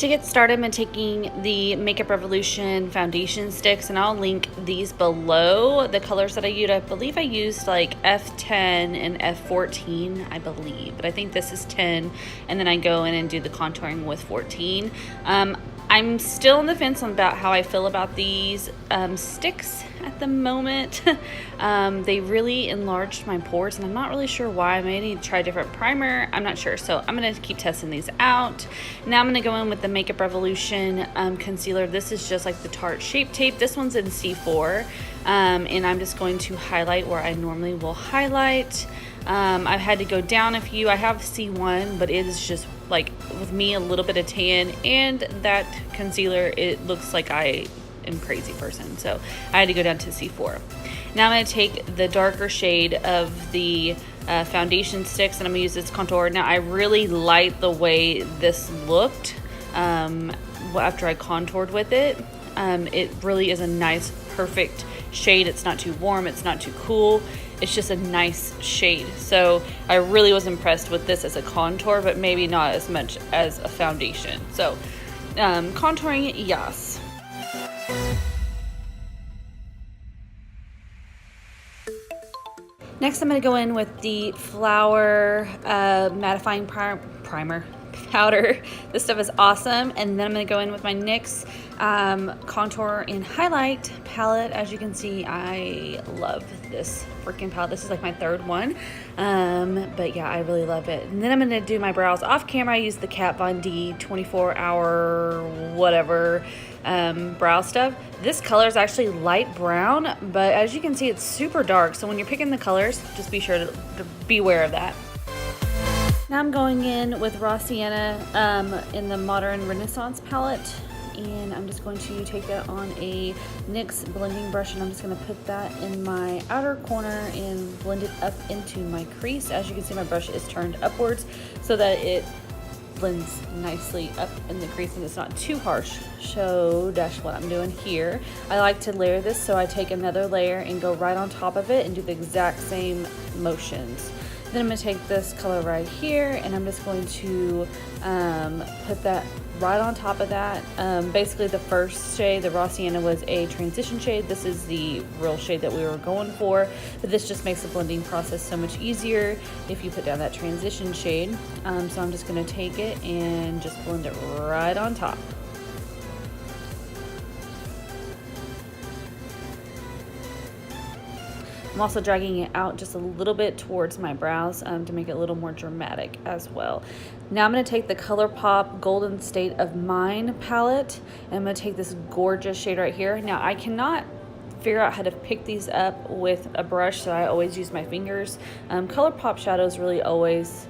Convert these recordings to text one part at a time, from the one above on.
To get started, I'm taking the Makeup Revolution foundation sticks, and I'll link these below. The colors that I used, I believe I used like F10 and F14, I believe, but I think this is 10, and then I go in and do the contouring with 14. I'm still on the fence about how I feel about these sticks at the moment. They really enlarged my pores, and I'm not really sure why. I may need to try a different primer. I'm not sure, so I'm going to keep testing these out. Now I'm going to go in with the Makeup Revolution concealer. This is just like the Tarte Shape Tape. This one's in C4, and I'm just going to highlight where I normally will highlight. I've had to go down a few. I have C1, but it is just like, with me, a little bit of tan, and that concealer, it looks like I am a crazy person, so I had to go down to C4. Now I'm going to take the darker shade of the foundation sticks, and I'm going to use this contour. Now I really like the way this looked after I contoured with it. It really is a nice, perfect shade. It's not too warm, it's not too cool. It's just a nice shade. So I really was impressed with this as a contour, but maybe not as much as a foundation. So contouring, yes. Next, I'm going to go in with the Flower mattifying primer powder. This stuff is awesome. And then I'm going to go in with my NYX contour and highlight palette. As you can see, I love this freaking palette. This is like my third one, but yeah, I really love it. And then I'm going to do my brows off camera. I use the Kat Von D 24-hour whatever brow stuff. This color is actually light brown, but as you can see, it's super dark. So when you're picking the colors, just be sure to beware of that. Now I'm going in with raw sienna in the Modern Renaissance palette, and I'm just going to take that on a NYX blending brush, and I'm just going to put that in my outer corner and blend it up into my crease. As you can see, my brush is turned upwards so that it blends nicely up in the crease and it's not too harsh. So that's what I'm doing here. I like to layer this, so I take another layer and go right on top of it and do the exact same motions. Then I'm going to take this color right here, and I'm just going to put that right on top of that. Basically, the first shade, the raw sienna, was a transition shade. This is the real shade that we were going for, but this just makes the blending process so much easier if you put down that transition shade. So I'm just going to take it and just blend it right on top. I'm also dragging it out just a little bit towards my brows to make it a little more dramatic as well. Now I'm going to take the ColourPop Golden State of Mind palette, and I'm going to take this gorgeous shade right here. Now I cannot figure out how to pick these up with a brush, so I always use my fingers. ColourPop shadows really always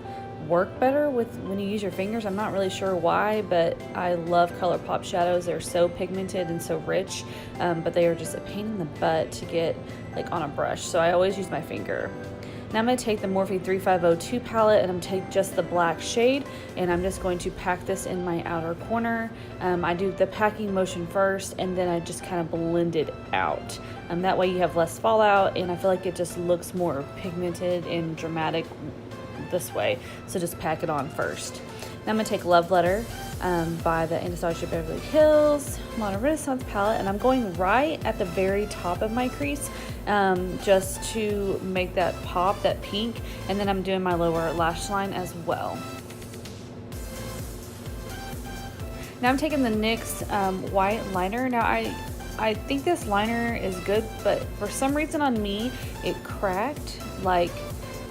work better when you use your fingers. I'm not really sure why, but I love ColourPop shadows. They're so pigmented and so rich, but they are just a pain in the butt to get like on a brush, so I always use my finger. Now I'm going to take the Morphe 3502 palette, and I'm going to take just the black shade, and I'm just going to pack this in my outer corner. I do the packing motion first, and then I just kind of blend it out. That way you have less fallout, and I feel like it just looks more pigmented and dramatic this way. So just pack it on first. Now I'm going to take Love Letter by the Anastasia Beverly Hills Modern Renaissance palette, and I'm going right at the very top of my crease just to make that pop, that pink, and then I'm doing my lower lash line as well. Now I'm taking the NYX white liner. Now I think this liner is good, but for some reason on me it cracked like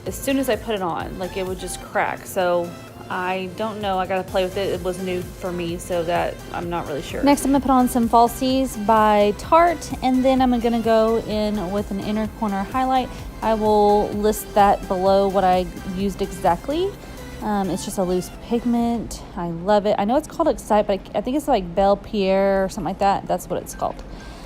as soon as I put it on. Like it would just crack, so I don't know. I gotta play with it. It was new for me, so that I'm not really sure. Next, I'm gonna put on some Falsies by Tarte, and then I'm gonna go in with an inner corner highlight. I will list that below what I used exactly. It's just a loose pigment. I love it. I know it's called Excite, but I think it's like Belle Pierre or something like that. That's what it's called.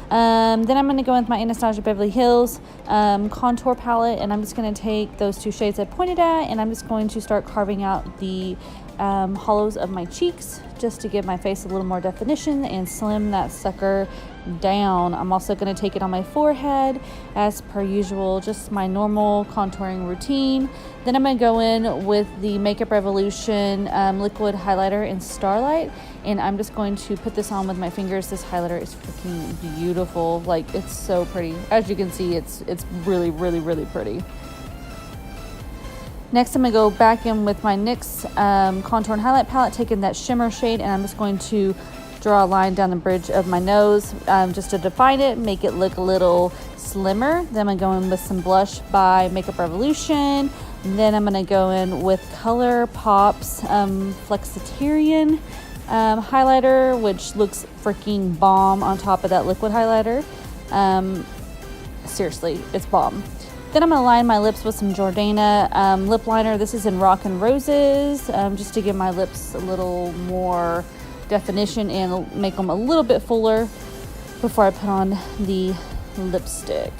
Then I'm going to go in with my Anastasia Beverly Hills contour palette, and I'm just going to take those two shades I pointed at, and I'm just going to start carving out the hollows of my cheeks just to give my face a little more definition and slim that sucker down. I'm also going to take it on my forehead as per usual, just my normal contouring routine. Then I'm going to go in with the Makeup Revolution liquid highlighter in Starlight, and I'm just going to put this on with my fingers. This highlighter is freaking beautiful. Like, it's so pretty. As you can see, it's really, really, really pretty. Next, I'm going to go back in with my NYX contour and highlight palette, taking that shimmer shade, and I'm just going to draw a line down the bridge of my nose just to define it, make it look a little slimmer. Then I'm going to go in with some blush by Makeup Revolution. And then I'm going to go in with ColourPop's Flexitarian highlighter, which looks freaking bomb on top of that liquid highlighter. Seriously, it's bomb. Then I'm going to line my lips with some Jordana lip liner. This is in Rock and Roses, just to give my lips a little more definition and make them a little bit fuller before I put on the lipstick.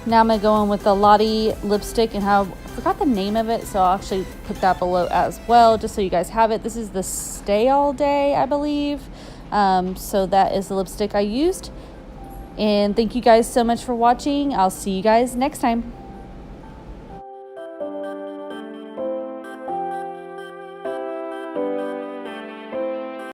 Now I'm going to go in with the Lottie lipstick, and I forgot the name of it, so I'll actually put that below as well, just so you guys have it. This is the Stay All Day, I believe. So that is the lipstick I used. And thank you guys so much for watching. I'll see you guys next time.